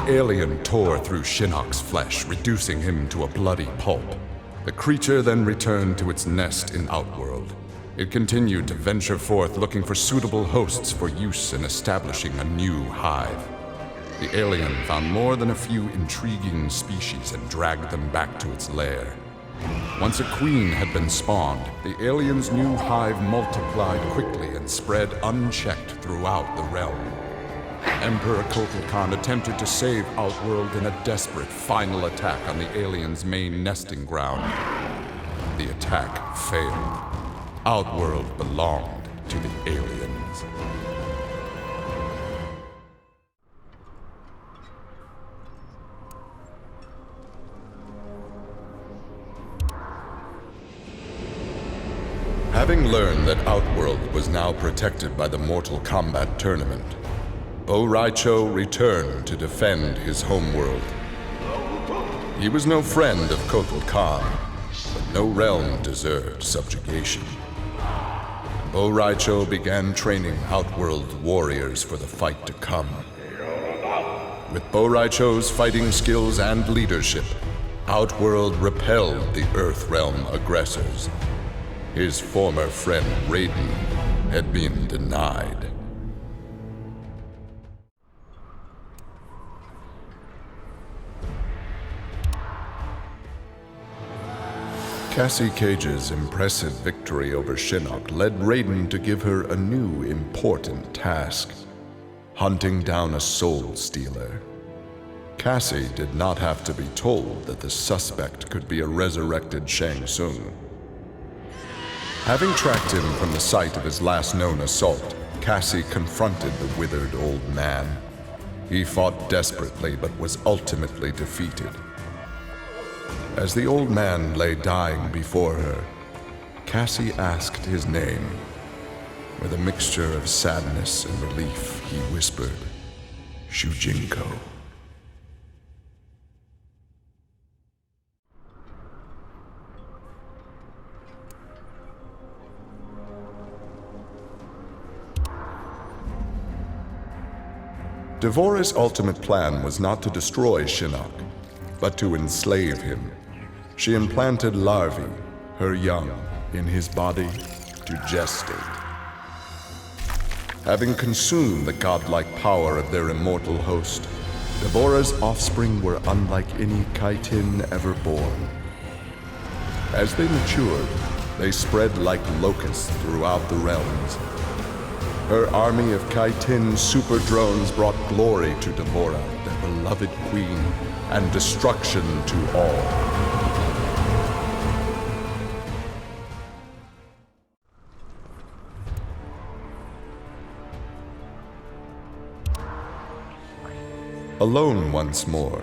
The alien tore through Shinnok's flesh, reducing him to a bloody pulp. The creature then returned to its nest in Outworld. It continued to venture forth looking for suitable hosts for use in establishing a new hive. The alien found more than a few intriguing species and dragged them back to its lair. Once a queen had been spawned, the alien's new hive multiplied quickly and spread unchecked throughout the realm. Emperor Kotal Khan attempted to save Outworld in a desperate final attack on the alien's main nesting ground. The attack failed. Outworld belonged to the aliens. Having learned that Outworld was now protected by the Mortal Kombat tournament, Bo' Rai Cho returned to defend his homeworld. He was no friend of Kotal Khan, but no realm deserved subjugation. Bo' Rai Cho began training Outworld warriors for the fight to come. With Bo' Rai Cho's fighting skills and leadership, Outworld repelled the Earthrealm aggressors. His former friend Raiden had been denied. Cassie Cage's impressive victory over Shinnok led Raiden to give her a new important task: hunting down a soul stealer. Cassie did not have to be told that the suspect could be a resurrected Shang Tsung. Having tracked him from the site of his last known assault, Cassie confronted the withered old man. He fought desperately but was ultimately defeated. As the old man lay dying before her, Cassie asked his name. With a mixture of sadness and relief, he whispered, "Shujinko." Devorah's ultimate plan was not to destroy Shinnok, but to enslave him. She implanted larvae, her young, in his body to gestate. Having consumed the godlike power of their immortal host, Devorah's offspring were unlike any Kaitin ever born. As they matured, they spread like locusts throughout the realms. Her army of Kaitin super drones brought glory to Devorah, their beloved queen, and destruction to all. Alone once more,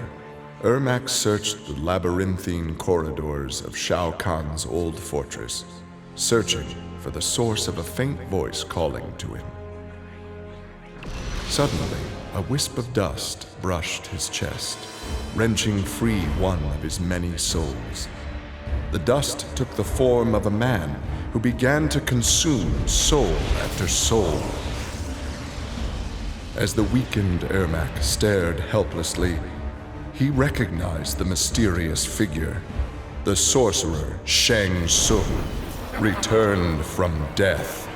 Ermac searched the labyrinthine corridors of Shao Kahn's old fortress, searching for the source of a faint voice calling to him. Suddenly, a wisp of dust brushed his chest, wrenching free one of his many souls. The dust took the form of a man who began to consume soul after soul. As the weakened Ermac stared helplessly, he recognized the mysterious figure. The sorcerer Shang Tsung, returned from death.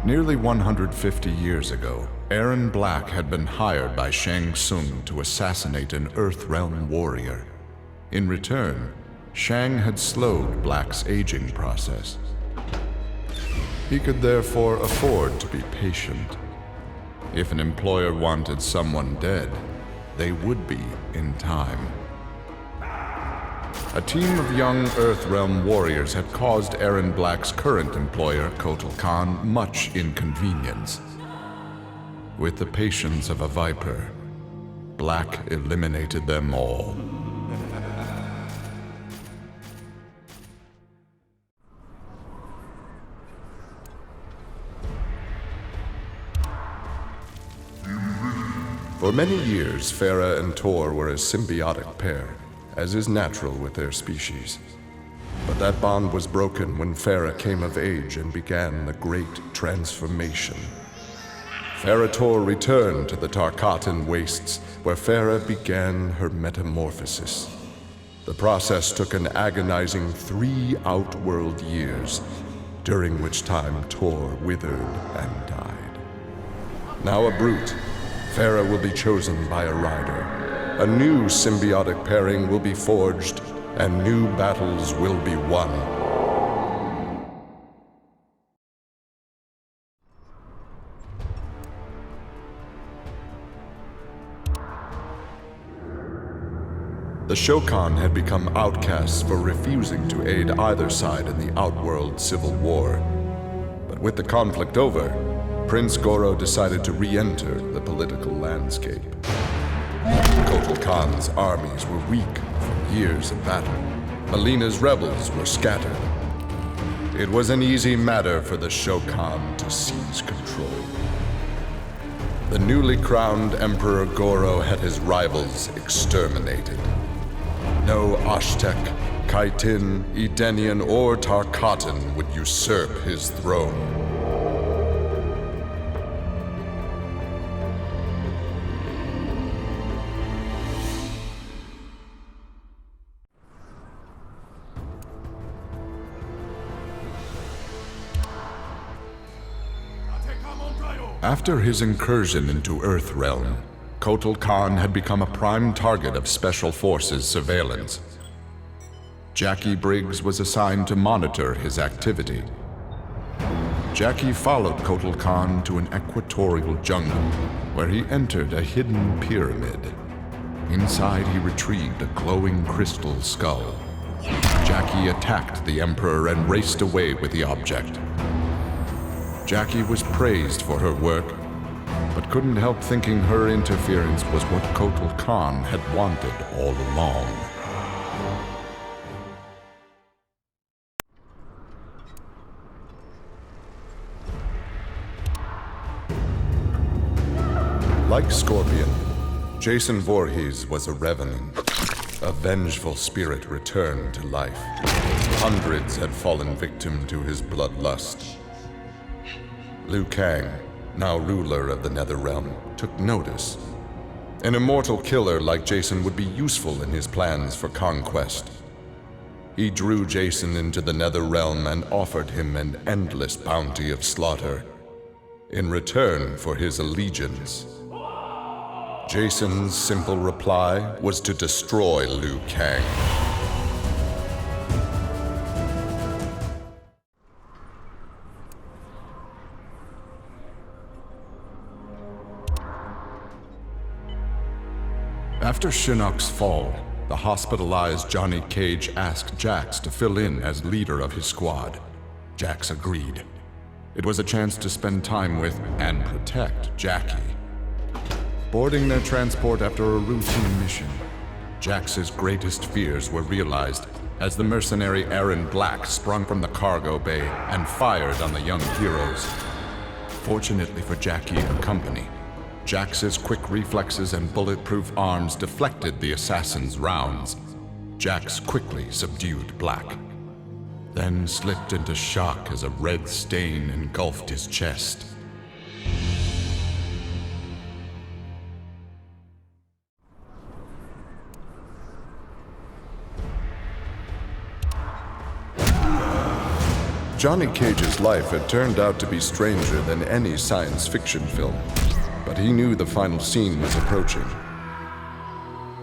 Nearly 150 years ago, Aaron Black had been hired by Shang Tsung to assassinate an Earthrealm warrior. In return, Shang had slowed Black's aging process. He could therefore afford to be patient. If an employer wanted someone dead, they would be in time. A team of young Earthrealm warriors had caused Aaron Black's current employer, Kotal Khan, much inconvenience. With the patience of a viper, Black eliminated them all. For many years, Farah and Tor were a symbiotic pair. as is natural with their species. But that bond was broken when Farah came of age and began the Great Transformation. Farah Tor returned to the Tarkatan Wastes, where Farah began her metamorphosis. The process took an agonizing 3 outworld years, during which time Tor withered and died. Now a brute, Farah will be chosen by a rider. A new symbiotic pairing will be forged, and new battles will be won. The Shokan had become outcasts for refusing to aid either side in the Outworld Civil War. But with the conflict over, Prince Goro decided to re-enter the political landscape. Kotal Khan's armies were weak from years of battle. Melina's rebels were scattered. It was an easy matter for the Shokan to seize control. The newly crowned Emperor Goro had his rivals exterminated. No Ashtek, Kaitin, Edenian, or Tarkatan would usurp his throne. After his incursion into Earthrealm, Kotal Khan had become a prime target of Special Forces surveillance. Jackie Briggs was assigned to monitor his activity. Jackie followed Kotal Khan to an equatorial jungle, where he entered a hidden pyramid. Inside, he retrieved a glowing crystal skull. Jackie attacked the Emperor and raced away with the object. Jackie was praised for her work, but couldn't help thinking her interference was what Kotal Khan had wanted all along. Like Scorpion, Jason Voorhees was a revenant. A vengeful spirit returned to life. Hundreds had fallen victim to his bloodlust. Liu Kang, now ruler of the Netherrealm, took notice. An immortal killer like Jason would be useful in his plans for conquest. He drew Jason into the Netherrealm and offered him an endless bounty of slaughter, in return for his allegiance. Jason's simple reply was to destroy Liu Kang. After Shinnok's fall, the hospitalized Johnny Cage asked Jax to fill in as leader of his squad. Jax agreed. It was a chance to spend time with and protect Jackie. Boarding their transport after a routine mission, Jax's greatest fears were realized as the mercenary Aaron Black sprung from the cargo bay and fired on the young heroes. Fortunately for Jackie and company, Jax's quick reflexes and bulletproof arms deflected the assassin's rounds. Jax quickly subdued Black, then slipped into shock as a red stain engulfed his chest. Johnny Cage's life had turned out to be stranger than any science fiction film, but he knew the final scene was approaching.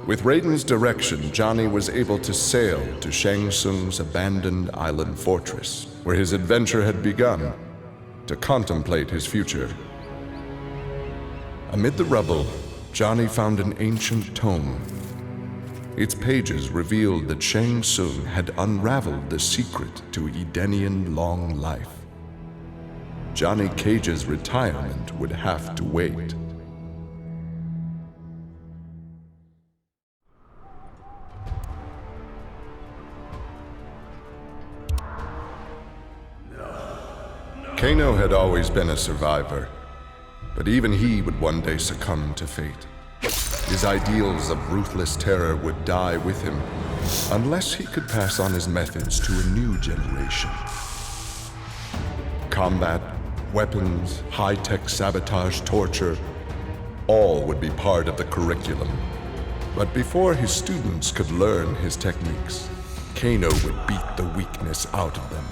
With Raiden's direction, Johnny was able to sail to Shang Tsung's abandoned island fortress, where his adventure had begun, to contemplate his future. Amid the rubble, Johnny found an ancient tome. Its pages revealed that Shang Tsung had unraveled the secret to Edenian long life. Johnny Cage's retirement would have to wait. Kano had always been a survivor, but even he would one day succumb to fate. His ideals of ruthless terror would die with him unless he could pass on his methods to a new generation. Combat, weapons, high-tech sabotage, torture, all would be part of the curriculum. But before his students could learn his techniques, Kano would beat the weakness out of them.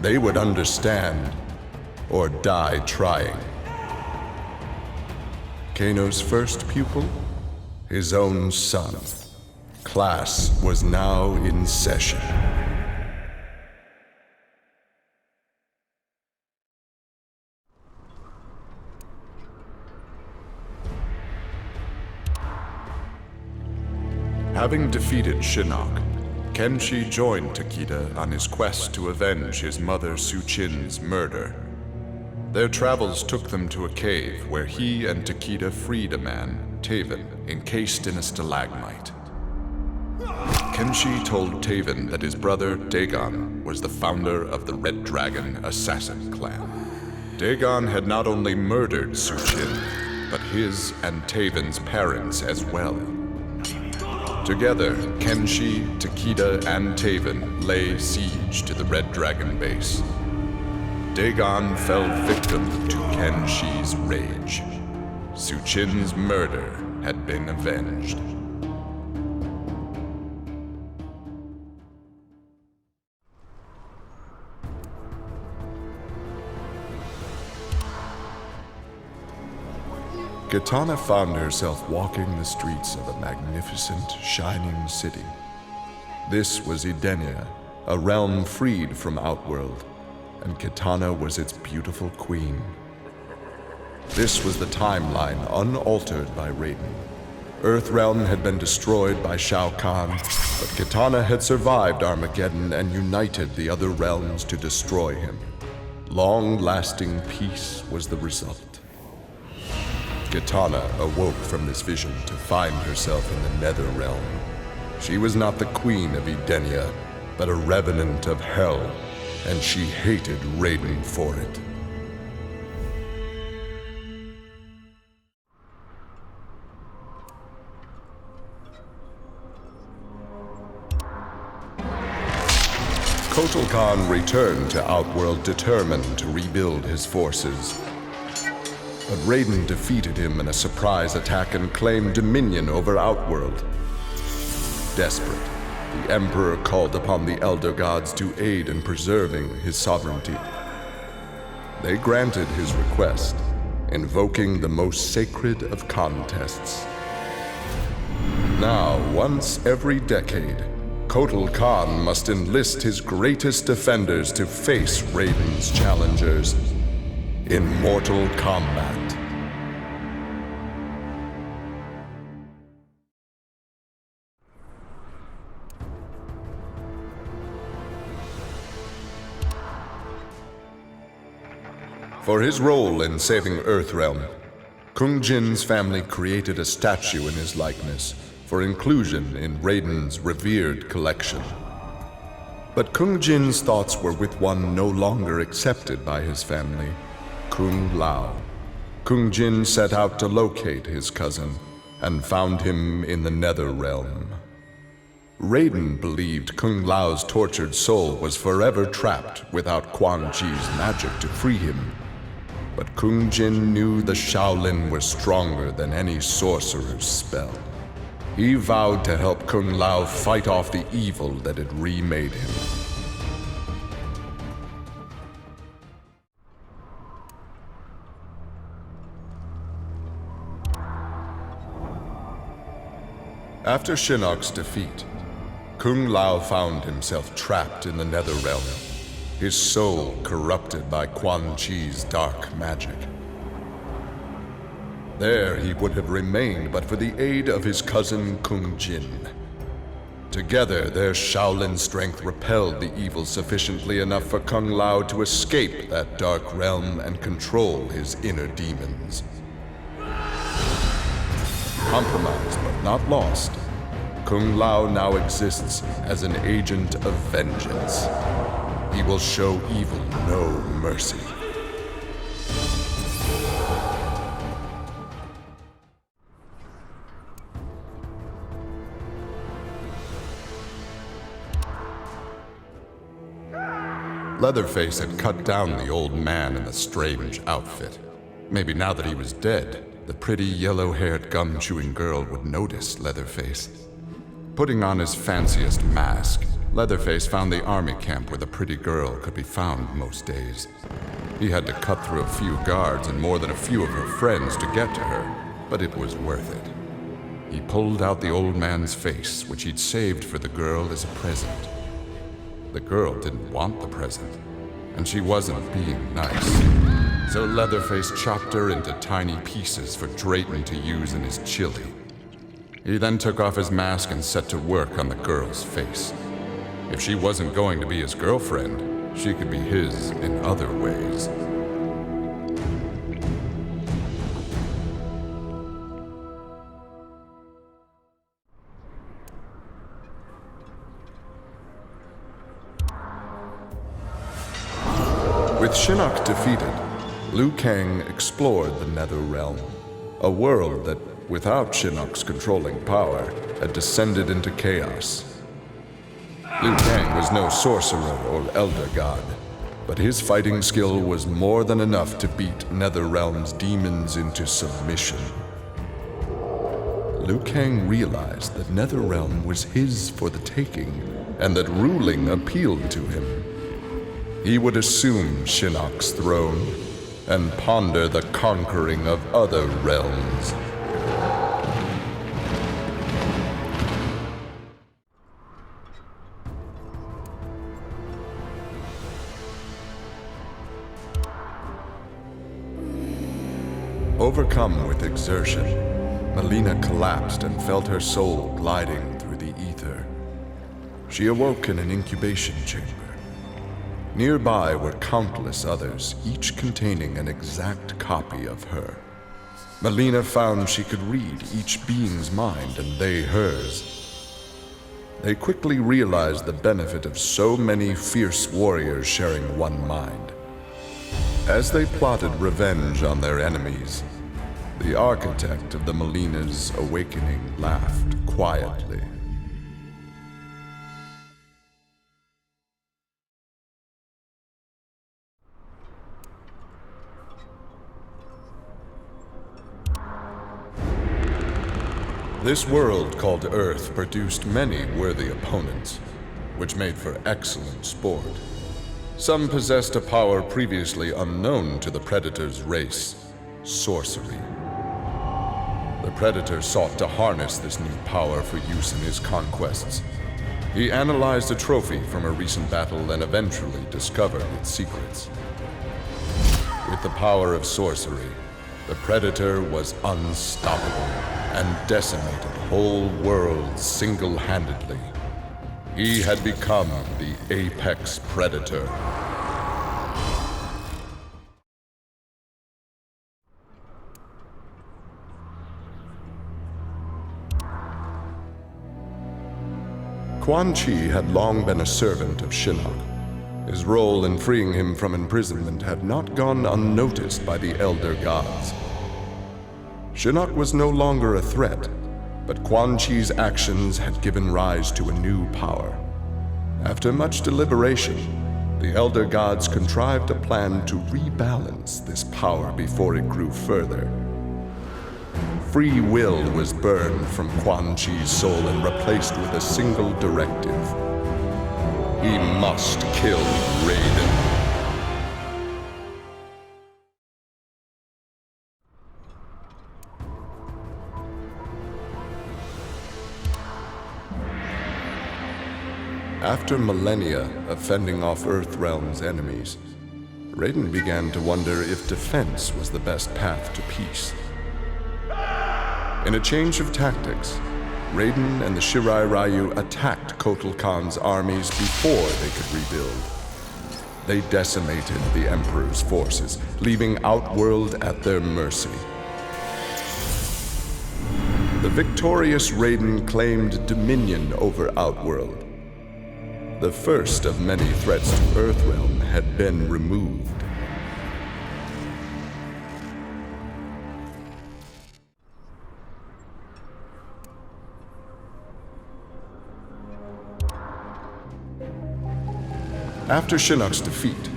They would understand or die trying. Kano's first pupil? His own son. Class was now in session. Having defeated Shinnok, Kenshi joined Takeda on his quest to avenge his mother Su-Chin's murder. Their travels took them to a cave where he and Takeda freed a man, Taven, encased in a stalagmite. Kenshi told Taven that his brother, Dagon, was the founder of the Red Dragon Assassin Clan. Dagon had not only murdered Su-Chin, but his and Taven's parents as well. Together, Kenshi, Takeda, and Taven lay siege to the Red Dragon base. Dagon fell victim to Kenshi's rage. Su-Chin's murder had been avenged. Kitana found herself walking the streets of a magnificent, shining city. This was Edenia, a realm freed from Outworld, and Kitana was its beautiful queen. This was the timeline unaltered by Raiden. Earthrealm had been destroyed by Shao Kahn, but Kitana had survived Armageddon and united the other realms to destroy him. Long-lasting peace was the result. Kitana awoke from this vision to find herself in the Nether Realm. She was not the queen of Edenia, but a revenant of hell, and she hated Raiden for it. Kotal Khan returned to Outworld determined to rebuild his forces. But Raiden defeated him in a surprise attack and claimed dominion over Outworld. Desperate, the Emperor called upon the Elder Gods to aid in preserving his sovereignty. They granted his request, invoking the most sacred of contests. Now, once every decade, Kotal Khan must enlist his greatest defenders to face Raiden's challengers in mortal combat. For his role in saving Earthrealm, Kung Jin's family created a statue in his likeness for inclusion in Raiden's revered collection. But Kung Jin's thoughts were with one no longer accepted by his family, Kung Lao. Kung Jin set out to locate his cousin and found him in the Nether Realm. Raiden believed Kung Lao's tortured soul was forever trapped without Quan Chi's magic to free him. But Kung Jin knew the Shaolin were stronger than any sorcerer's spell. He vowed to help Kung Lao fight off the evil that had remade him. After Shinnok's defeat, Kung Lao found himself trapped in the Nether Realm, his soul corrupted by Quan Chi's dark magic. There he would have remained but for the aid of his cousin Kung Jin. Together, their Shaolin strength repelled the evil sufficiently enough for Kung Lao to escape that dark realm and control his inner demons. Compromised but not lost, Kung Lao now exists as an agent of vengeance. He will show evil no mercy. Leatherface had cut down the old man in the strange outfit. Maybe now that he was dead, the pretty yellow-haired gum-chewing girl would notice Leatherface. Putting on his fanciest mask, Leatherface found the army camp where the pretty girl could be found most days. He had to cut through a few guards and more than a few of her friends to get to her, but it was worth it. He pulled out the old man's face, which he'd saved for the girl as a present. The girl didn't want the present, and she wasn't being nice. So Leatherface chopped her into tiny pieces for Drayton to use in his chili. He then took off his mask and set to work on the girl's face. If she wasn't going to be his girlfriend, she could be his in other ways. With Shinnok defeated, Liu Kang explored the Nether Realm, a world that, without Shinnok's controlling power, had descended into chaos. Liu Kang was no sorcerer or elder god, but his fighting skill was more than enough to beat Netherrealm's demons into submission. Liu Kang realized that Netherrealm was his for the taking, and that ruling appealed to him. He would assume Shinnok's throne and ponder the conquering of other realms. Overcome with exertion, Mileena collapsed and felt her soul gliding through the ether. She awoke in an incubation chamber. Nearby were countless others, each containing an exact copy of her. Mileena found she could read each being's mind and they hers. They quickly realized the benefit of so many fierce warriors sharing one mind. As they plotted revenge on their enemies, the architect of the Mileena's awakening laughed quietly. This world called Earth produced many worthy opponents, which made for excellent sport. Some possessed a power previously unknown to the Predator's race, sorcery. The Predator sought to harness this new power for use in his conquests. He analyzed a trophy from a recent battle and eventually discovered its secrets. With the power of sorcery, the Predator was unstoppable and decimated whole worlds single-handedly. He had become the apex predator. Quan Chi had long been a servant of Shinnok. His role in freeing him from imprisonment had not gone unnoticed by the Elder Gods. Shinnok was no longer a threat, but Quan Chi's actions had given rise to a new power. After much deliberation, the Elder Gods contrived a plan to rebalance this power before it grew further. Free will was burned from Quan Chi's soul and replaced with a single directive. He must kill Raiden. After millennia of fending off Earthrealm's enemies, Raiden began to wonder if defense was the best path to peace. In a change of tactics, Raiden and the Shirai Ryu attacked Kotal Khan's armies before they could rebuild. They decimated the Emperor's forces, leaving Outworld at their mercy. The victorious Raiden claimed dominion over Outworld. The first of many threats to Earthrealm had been removed. After Shinnok's defeat,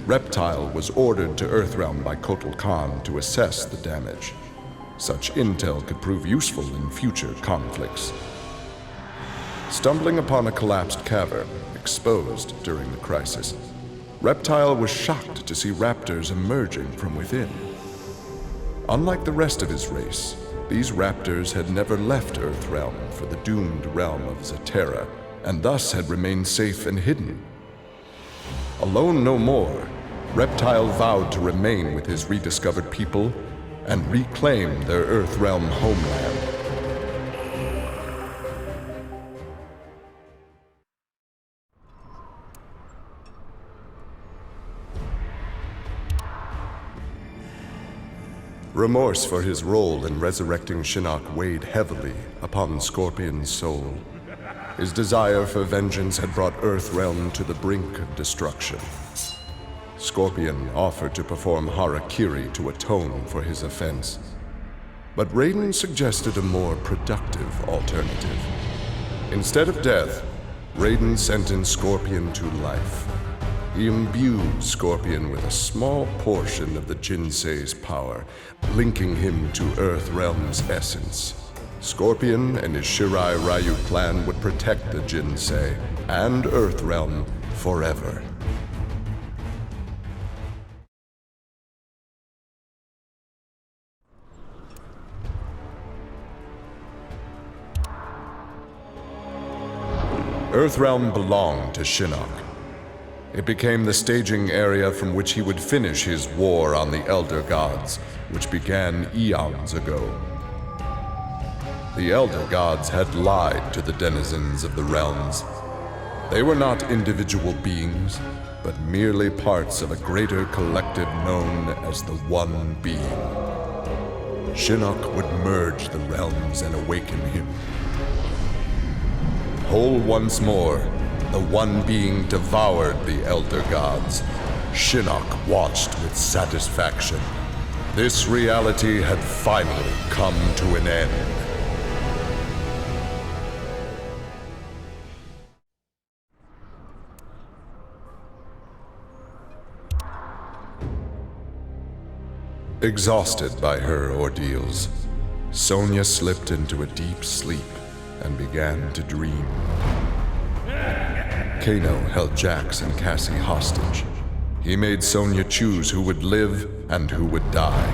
Reptile was ordered to Earthrealm by Kotal Khan to assess the damage. Such intel could prove useful in future conflicts. Stumbling upon a collapsed cavern, exposed during the crisis, Reptile was shocked to see raptors emerging from within. Unlike the rest of his race, these raptors had never left Earthrealm for the doomed realm of Zaterra, and thus had remained safe and hidden. Alone no more, Reptile vowed to remain with his rediscovered people and reclaim their Earthrealm homeland. Remorse for his role in resurrecting Shinnok weighed heavily upon Scorpion's soul. His desire for vengeance had brought Earthrealm to the brink of destruction. Scorpion offered to perform harakiri to atone for his offense. But Raiden suggested a more productive alternative. Instead of death, Raiden sentenced Scorpion to life. He imbued Scorpion with a small portion of the Jinsei's power, linking him to Earthrealm's essence. Scorpion and his Shirai Ryu clan would protect the Jinsei and Earthrealm forever. Earthrealm belonged to Shinnok. It became the staging area from which he would finish his war on the Elder Gods, which began eons ago. The Elder Gods had lied to the denizens of the realms. They were not individual beings, but merely parts of a greater collective known as the One Being. Shinnok would merge the realms and awaken him. Whole once more, the One Being devoured the Elder Gods. Shinnok watched with satisfaction. This reality had finally come to an end. Exhausted by her ordeals, Sonya slipped into a deep sleep and began to dream. Kano held Jax and Cassie hostage. He made Sonya choose who would live and who would die.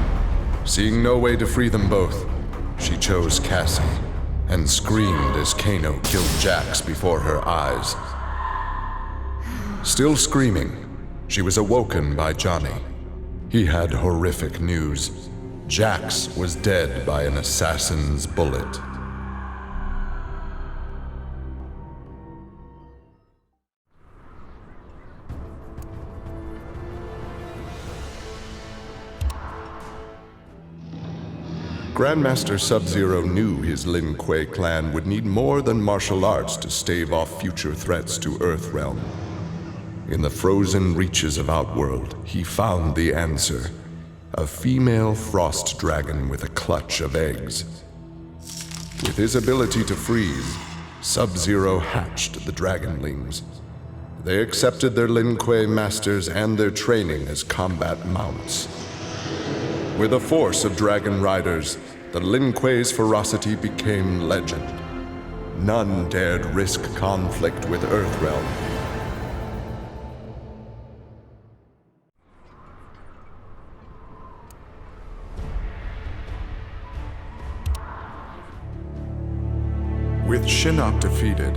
Seeing no way to free them both, she chose Cassie and screamed as Kano killed Jax before her eyes. Still screaming, she was awoken by Johnny. He had horrific news. Jax was dead by an assassin's bullet. Grandmaster Sub-Zero knew his Lin Kuei clan would need more than martial arts to stave off future threats to Earthrealm. In the frozen reaches of Outworld, he found the answer. A female frost dragon with a clutch of eggs. With his ability to freeze, Sub-Zero hatched the Dragonlings. They accepted their Lin Kuei masters and their training as combat mounts. With a force of dragon riders, the Lin Kuei's ferocity became legend. None dared risk conflict with Earthrealm. With Shinnok defeated,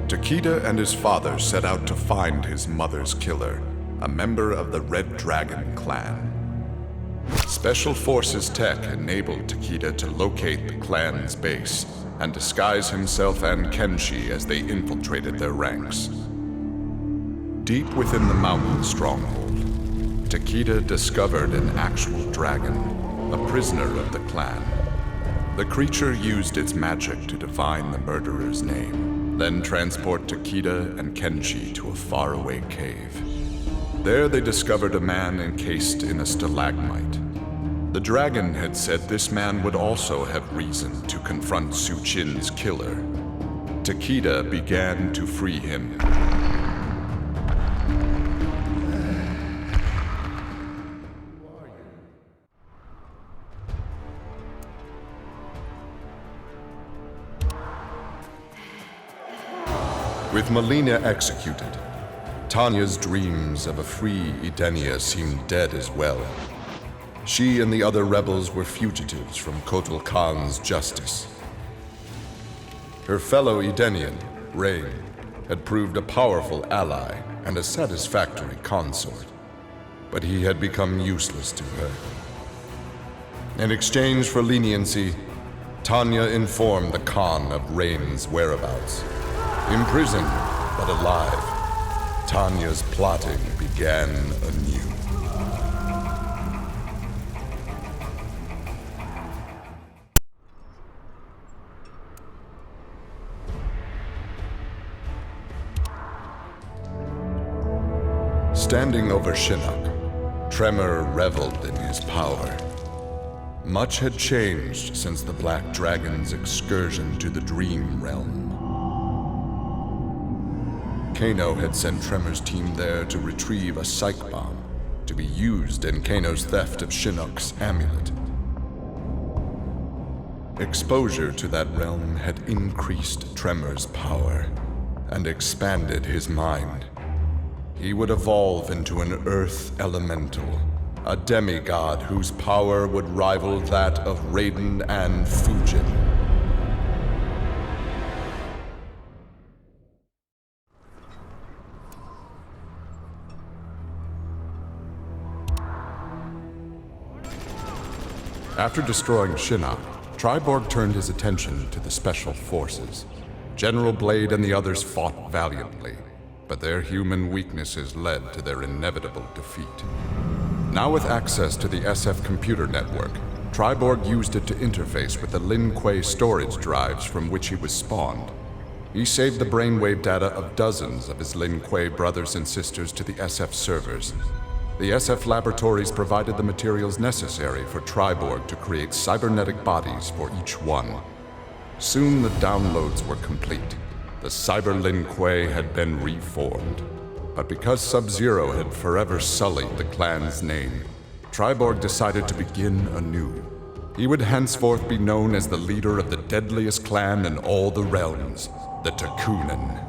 Takeda and his father set out to find his mother's killer, a member of the Red Dragon clan. Special Forces tech enabled Takeda to locate the clan's base and disguise himself and Kenshi as they infiltrated their ranks. Deep within the mountain stronghold, Takeda discovered an actual dragon, a prisoner of the clan. The creature used its magic to divine the murderer's name, then transport Takeda and Kenshi to a faraway cave. There they discovered a man encased in a stalagmite. The dragon had said this man would also have reason to confront Su Qin's killer. Takeda began to free him. With Melina executed, Tanya's dreams of a free Edenia seemed dead as well. She and the other rebels were fugitives from Kotal Khan's justice. Her fellow Edenian, Rain, had proved a powerful ally and a satisfactory consort, but he had become useless to her. In exchange for leniency, Tanya informed the Khan of Rain's whereabouts. Imprisoned, but alive, Tanya's plotting began anew. Standing over Shinnok, Tremor reveled in his power. Much had changed since the Black Dragon's excursion to the Dream Realm. Kano had sent Tremor's team there to retrieve a psych bomb to be used in Kano's theft of Shinnok's amulet. Exposure to that realm had increased Tremor's power and expanded his mind. He would evolve into an earth elemental, a demigod whose power would rival that of Raiden and Fujin. After destroying Shinnok, Tri-Borg turned his attention to the Special Forces. General Blade and the others fought valiantly, but their human weaknesses led to their inevitable defeat. Now with access to the SF computer network, Tri-Borg used it to interface with the Lin Kuei storage drives from which he was spawned. He saved the brainwave data of dozens of his Lin Kuei brothers and sisters to the SF servers. The SF laboratories provided the materials necessary for Tri-Borg to create cybernetic bodies for each one. Soon the downloads were complete. The Cyber Lin Kuei had been reformed. But because Sub-Zero had forever sullied the clan's name, Tri-Borg decided to begin anew. He would henceforth be known as the leader of the deadliest clan in all the realms, the Takunin.